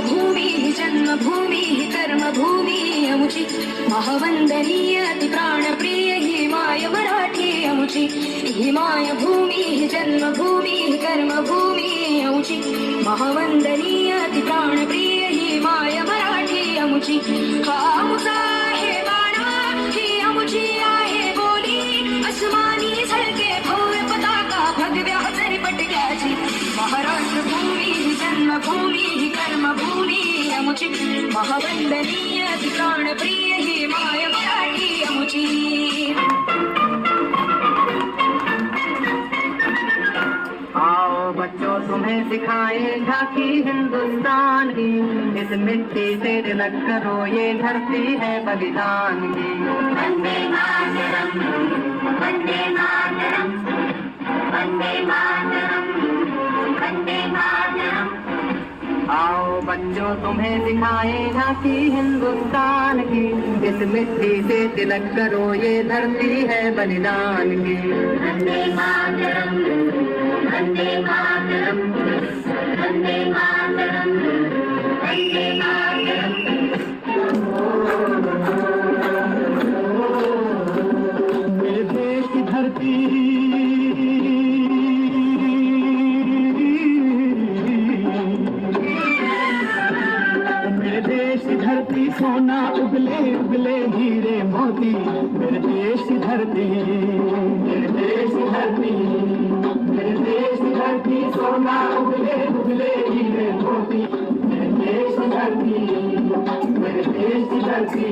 भूमि जन्मभूमि कर्मभूमि अमुची महावंदनीय अति प्राणप्रिय हिमाय मराठी अमुची हिमाय भूमि जन्मभूमि कर्मभूमि अमुची महावंदनीय अति प्राणप्रिय हिमाय मराठी अमुची हा अमुचा आहे बाणा ही अमुची आहे बोली अस्मानी झळके भव्य पताका भगव्या पटक्याची महाराष्ट्र भूमी जन्मभूमी कर्मभूमी अमुची महावंदनीय अति प्राणप्रिय हिमाय मराठी अमुची आओ बच्चों तुम्हें सिखाए झांकी हिंदुस्तान की इस मिट्टी से तिलक करो ये धरती है बलिदान की वंदे मातरम वंदे मातरम वंदे मातरम वंदे मातरम। आओ बच्चों तुम्हें सिखाए झांकी हिंदुस्तान की इस मिट्टी से तिलक करो ये धरती है बलिदान की वंदे मातरम वंदे मातरम वंदे मातरम वंदे मातरम। मेरे देश की धरती धरती सोना उगले उगले हीरे मोती मेरे देश की धरती मेरे देश की धरती मेरे देश की धरती सोना उगले उगले हीरे मोती मेरे देश की धरती मेरे देश की धरती।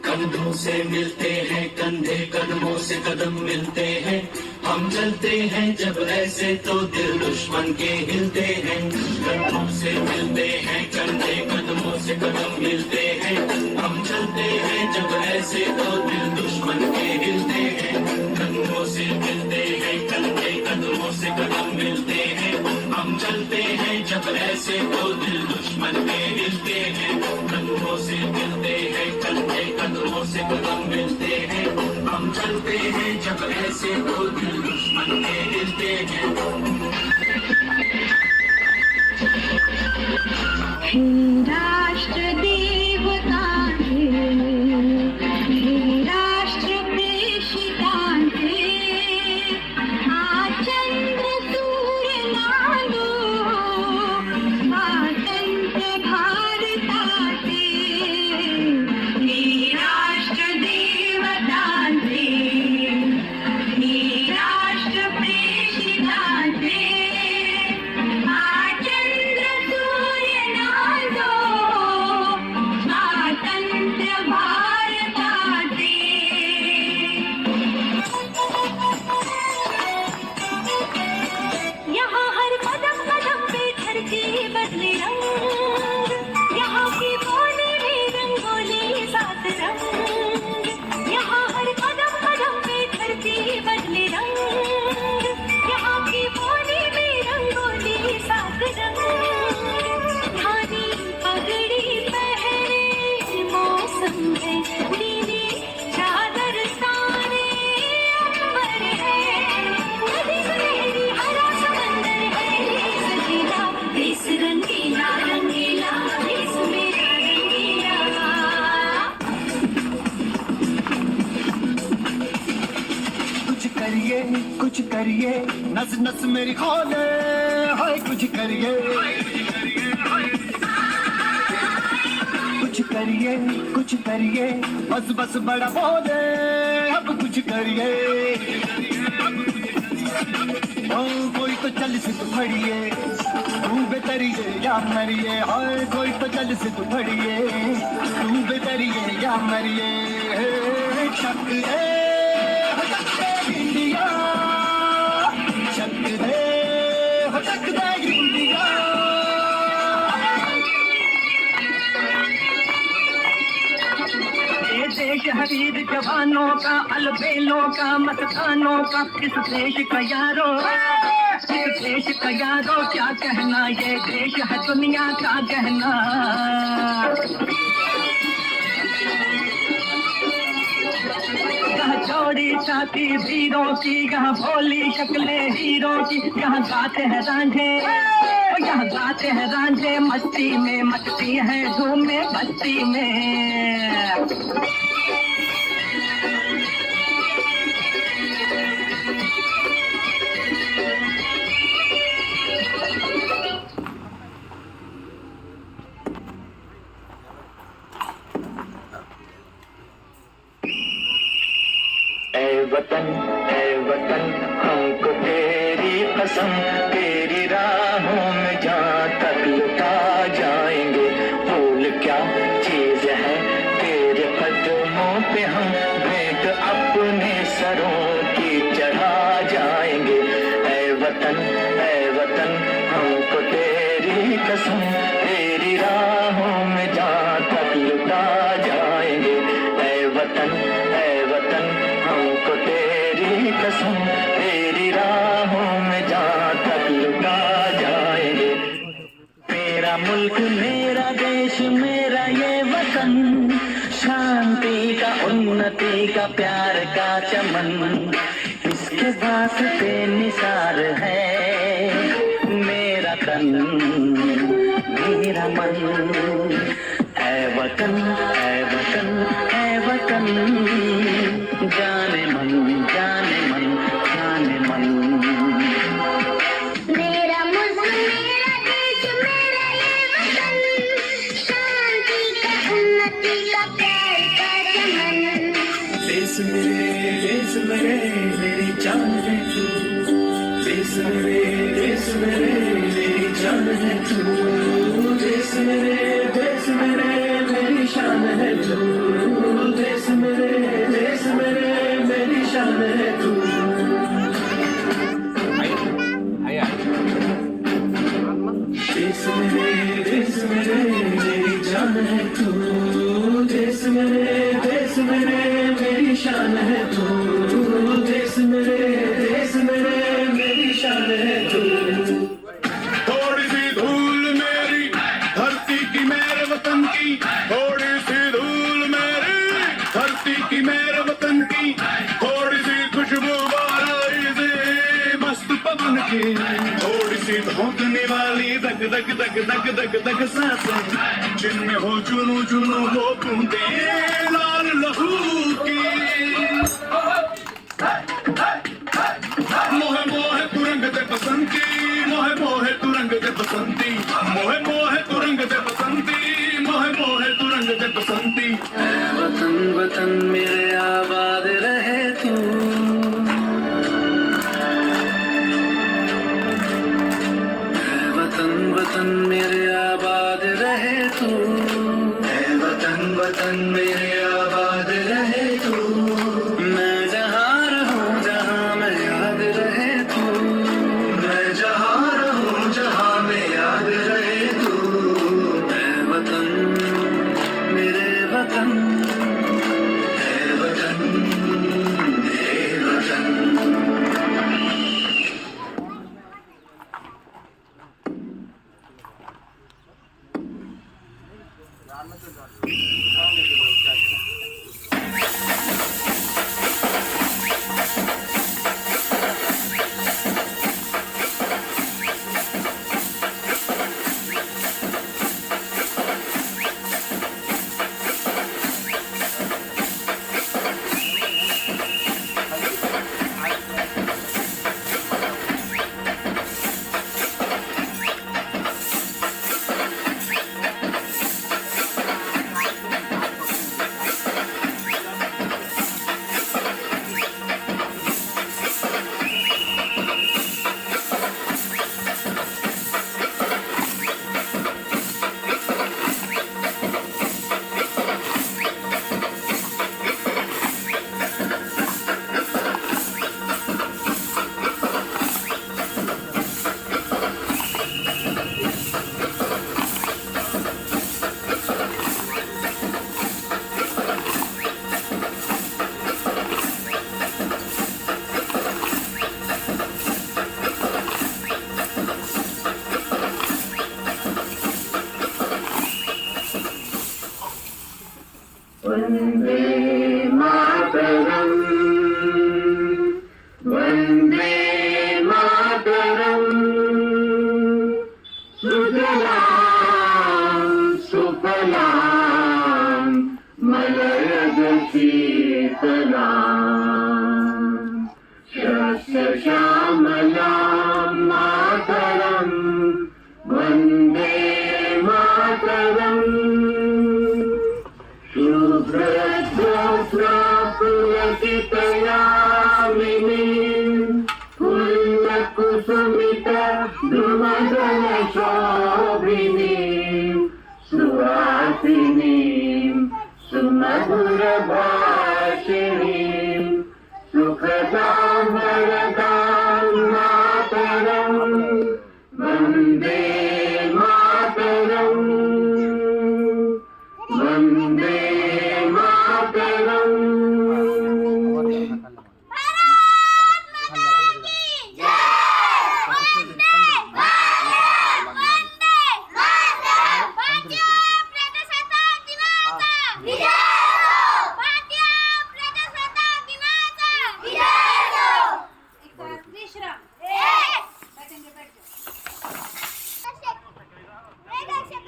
कंधों से मिलते हैं कंधे कदमों से कदम मिलते हैं हम चलते हैं जब ऐसे तो दिल दुश्मन के हिलते हैं। कंधों से मिलते हैं कंधे कदमों से कदम मिलते हैं हम चलते हैं जब ऐसे तो दिल दुश्मन के हिलते हैं। कंधों से मिलते हैं कंधे कदमों से कदम मिलते हैं हम चलते हैं जब ऐसे तो दिल दुश्मन के हिलते हैं। कंधों से मिलते हैं कंधे कदमों से कदम मिलते हैं हम चलते हैं जब ऐसे तो दिल दुश्मन के हिलते हैं। हे राष्ट्र देवता हे राष्ट्र प्रेषितांचे चंद्र सूर्य नांदो स्वातंत्र्य भारताचे हे राष्ट्र देवतांचे हे राष्ट्र प्रेषितांचे चंद्र सूर्य नांदो स्वातंत्र्य भारताचे। यहाँ हर कदम कदम पे धरती बदले रंग यहाँ की बोली में रंगोली सात रंग। यहाँ हर कदम कदम पे धरती बदले रंग यहाँ की बोली में रंगोली सात रंग। धानी पगड़ी पहने मौसम है नीली चादर सारे अंबर है नदी सुनहरी हरा समंदर है सजीला देश रंगीला रंगीला देश मेरा रंगीला। कुछ करिए नस नस मेरी खोले हाय कुछ करिए कुछ करिए, बस बस बड़ा बोले, अब कुछ करिए। ओ कोई तो चल सिद्ध फड़िए, तू बेतरिए या मरिए। हाय कोई तो चल सिद्ध फड़िए, तू बेतरिए या मरिए। शक है इंडिया, शक है इंडिया। देश है वीर जवानों का, अलबेलों का, मस्तानों का। इस देश का यारो, इस देश का यारो क्या कहना, ये देश है दुनिया का गहना। यहाँ चौड़ी छाती वीरों की, यहाँ भोली शक्लें हीरों की। यहाँ गाते हैं रांझे, यहाँ गाते हैं रांझे, मस्ती में मस्ती है धूम में बस्ती में। ऐ वतन हमको तेरी कसम, तेरी राहों में जहाँ तक लुटा जाएंगे। भूल क्या चीज है तेरे कदमों पे, हम भेंट अपने सरों की चढ़ा जाएंगे। ऐ वतन हमको तेरी कसम, तेरी राहों में जहाँ तक लुटा जाएंगे। ऐ वतन हमको तेरी कसम, तेरी राहों में जहाँ तक लुटा जाएंगे। मेरा मुल्क मेरा देश मेरा ये वतन, शांति का उन्नति का प्यार का चमन। इसके वास्ते निसार है मेरा तन मेरा मन। ऐ वतन ऐ वतन, जाने मन जाने मन जाने मन। मेरा मुल्क मेरा देश मेरा ये वतन, शांति का उन्नति का प्यार का चमन। देश मेरे मेरी जान है तू। देश मेरे मेरी जान है तू। देश मेरे मेरी शान है तू। देश मेरे मेरी शान है तू। देश मेरे मेरी जान है तू। देश मेरे मेरी शान है तू। देश मेरे मेरी शान है तू। थोड़ी सी धूल मेरी धरती की मेरे वतन की, थोड़ी सी धूल मेरी धरती की मेरे वतन की, थोड़ी सी खुशबू बाराई से मस्त पवन की, थोड़ी सी धोकने वाली दग दग दग दग दग दग सांसें, जिनमें हो चुनू चुनू हो बूंदें लाल लहू की। मोहे मोहे तुरंग दे बसंती, मोहे मोहे तुरंग दे बसंती, मोहे मोहे तुरंग दे बसंती, मोहे मोहे तुरंग दे बसंती। वतन वतन मेरे आबाद रहे तू। वतन वतन मेरे आबाद रहे तू। वतन मेरे आबाद रहे तू। मैं जहाँ रहूँ जहाँ मैं याद रहे तू। मैं जहाँ रहूँ जहाँ मैं याद रहे तू। ऐ वतन मेरे वतन, ऐ वतन मेरे वतन। वन्दे मातरम् वन्दे मातरम् सुजलां सुफलां मलयज शीतलां शस्यश्यामलां मातरम् वन्दे मातरम् शुभ्रज्योत्स्ना पुलकितयामिनीं फुल्लकुसुमित द्रुमदलशोभिनीं सुवासिनीं सुमधुरभाषिणीं सुखदां वरदां मातरम् वन्दे मातरम् वन्दे